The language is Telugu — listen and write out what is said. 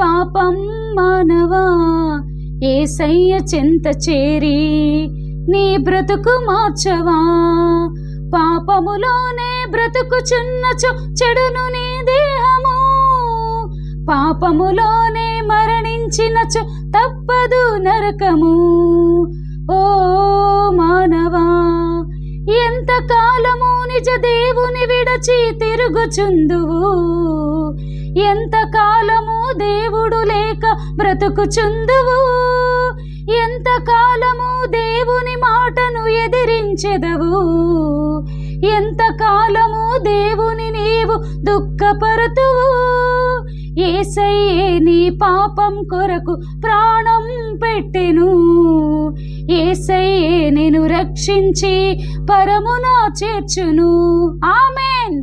పాపం మానవా, యేసయ్య చెంత చేరి నీ బ్రతుకు మార్చవా. పాపములోనే బ్రతుకుచున్నచో చెడును నీ దేహము, పాపములోనే మరణించినచో తప్పదు నరకము. ఓ మానవా, ఎంత కాలము నిజ దేవుని విడచి తిరుగుచుందువు, ఎంత కాలము దేవుడు లేక బ్రతుకుచుందువు, ఎంత కాలము దేవుని మాటను ఎదిరించెదవు, ఎంత కాలము దేవుని నీవు దుఃఖపరతువు. యేసయ్యే నీ పాపం కొరకు ప్రాణం పెట్టెను, యేసయ్యే నిన్ను రక్షించి పరమున చేర్చును. ఆమేన్.